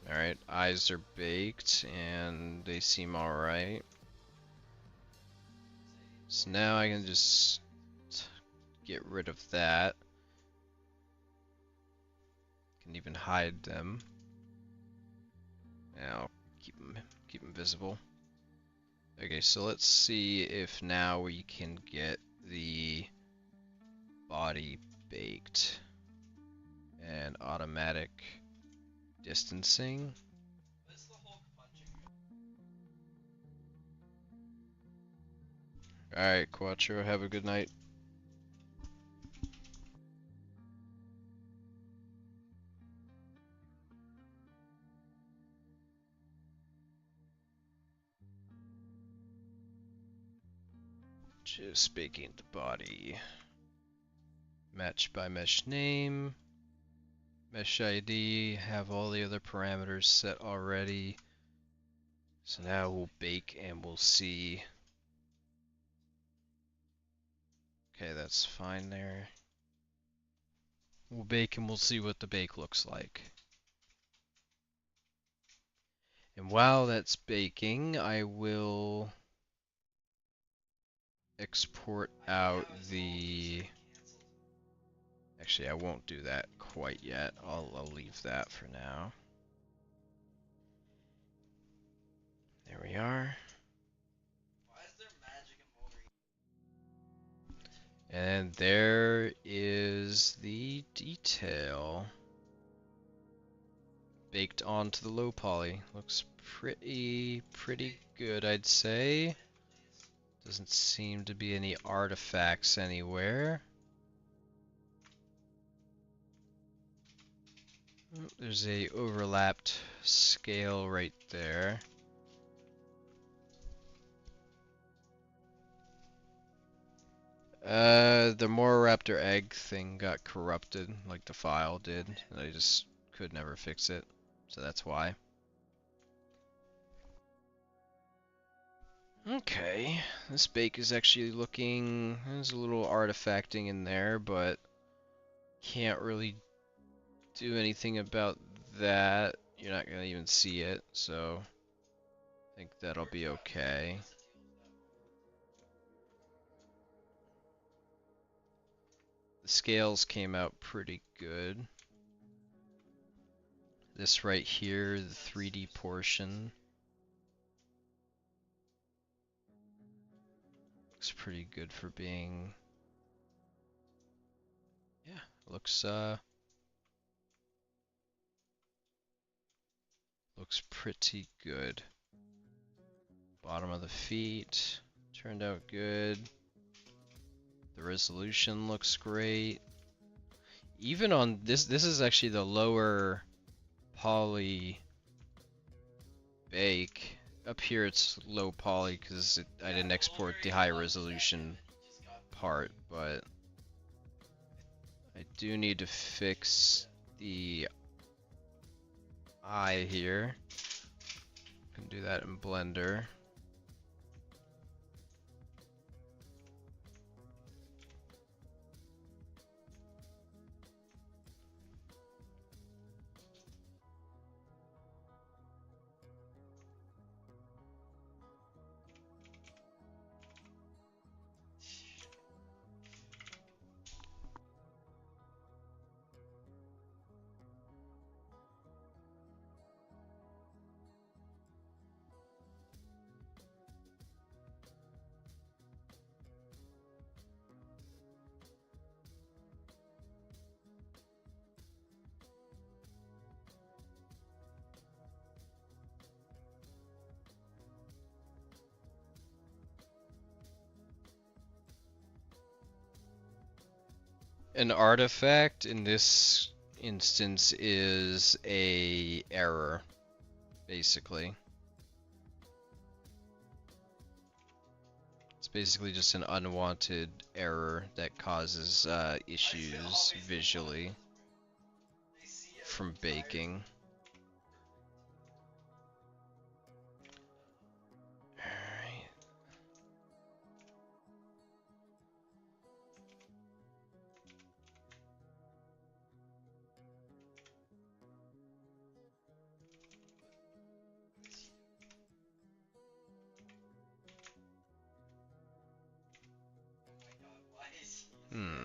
Speaker 1: Alright, eyes are baked and they seem alright. So now I can just get rid of that. Can even hide them. Now keep them visible. Okay, so let's see if now we can get the body baked and automatic distancing. Alright, Quattro, have a good night. Just baking the body. Match by mesh name. Mesh ID, have all the other parameters set already. So now we'll bake and we'll see. Okay, that's fine there. We'll bake and we'll see what the bake looks like. And while that's baking, I will export out the... Actually, I won't do that quite yet. I'll leave that for now. There we are. And there is the detail. Baked onto the low poly. Looks pretty good, I'd say. Doesn't seem to be any artifacts anywhere. There's a overlapped scale right there. The MoroRaptor egg thing got corrupted, like the file did, and I just could never fix it, so that's why. Okay, this bake is actually looking, there's a little artifacting in there, but can't really do anything about that. You're not gonna even see it, so I think that'll be okay. The scales came out pretty good. This right here, the 3D portion, looks pretty good for being, yeah, looks pretty good. Bottom of the feet turned out good. The resolution looks great. Even on this is actually the lower poly bake. Up here it's low poly because I didn't export the high resolution part, but I do need to fix the eye here. Can do that in Blender. An artifact in this instance is a error, basically. It's basically just an unwanted error that causes issues visually from baking. Alright. Hmm.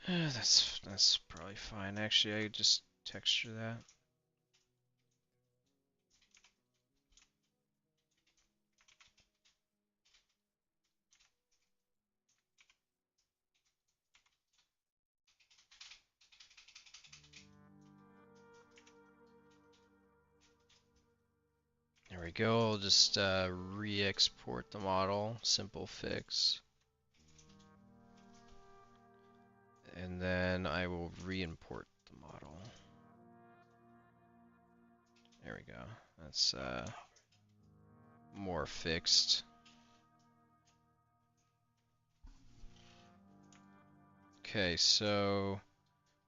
Speaker 1: That's probably fine. Actually, I could just texture that. There we go. I'll just re-export the model. Simple fix. And then I will re-import the model. There we go. That's more fixed. Okay, so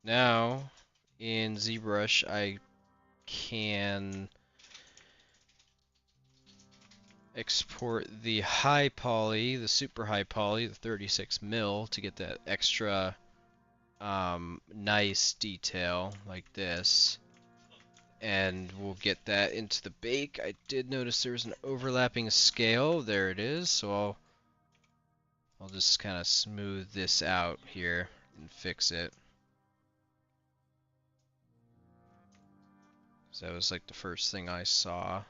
Speaker 1: now in ZBrush I can export the high poly, the super high poly, the 36 mil to get that extra nice detail like this. And we'll get that into the bake. I did notice there was an overlapping scale. There it is. So I'll just kind of smooth this out here and fix it. So that was like the first thing I saw.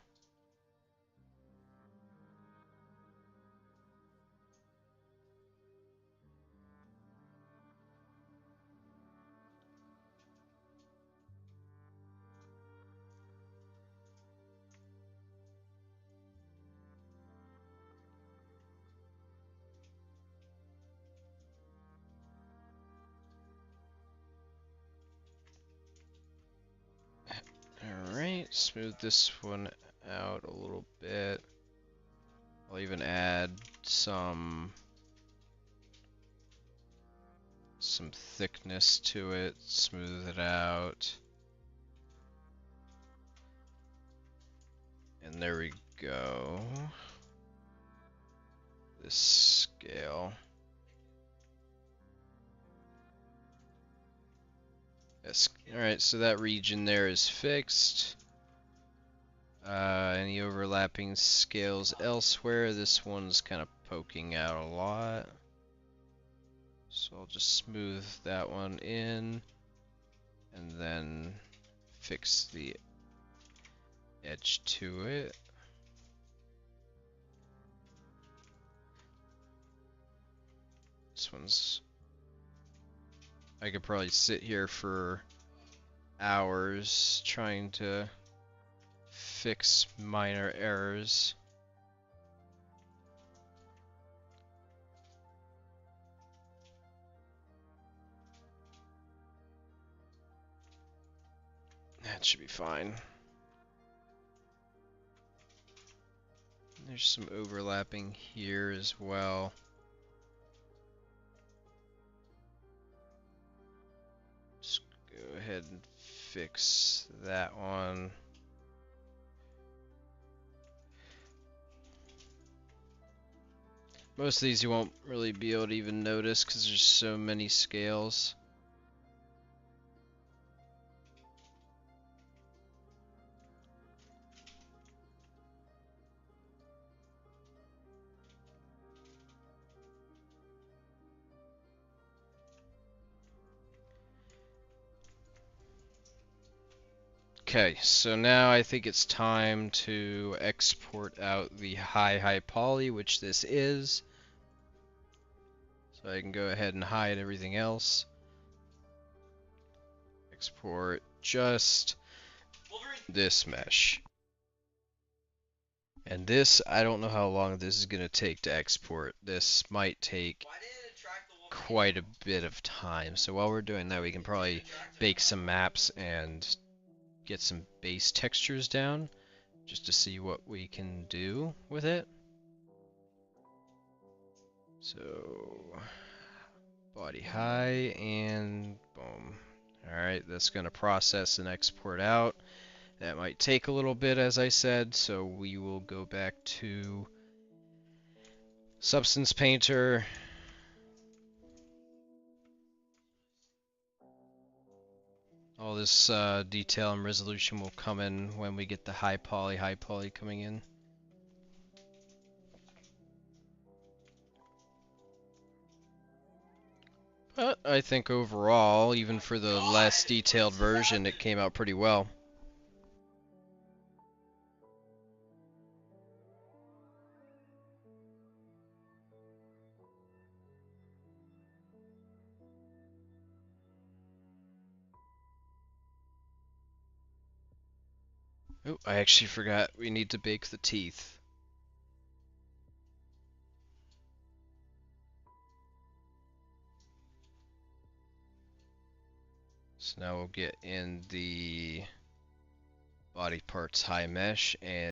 Speaker 1: Alright, smooth this one out a little bit. I'll even add some thickness to it, smooth it out. And there we go. This scale. Yes. Alright, so that region there is fixed. Any overlapping scales elsewhere? This one's kind of poking out a lot. So I'll just smooth that one in. And then fix the edge to it. This one's... I could probably sit here for hours trying to fix minor errors. That should be fine. There's some overlapping here as well. Just go ahead and fix that one. Most of these you won't really be able to even notice because there's so many scales. Okay, so now I think it's time to export out the high poly, which this is. So I can go ahead and hide everything else. Export just this mesh. And this, I don't know how long this is going to take to export. This might take quite a bit of time. So while we're doing that, we can probably bake some maps and get some base textures down just to see what we can do with it. So body high and boom. Alright, that's going to process and export out. That might take a little bit, as I said, so we will go back to Substance Painter. All this detail and resolution will come in when we get the high poly coming in. But I think overall, even for the less detailed version, it came out pretty well. Oh, I actually forgot we need to bake the teeth. So now we'll get in the body parts high mesh and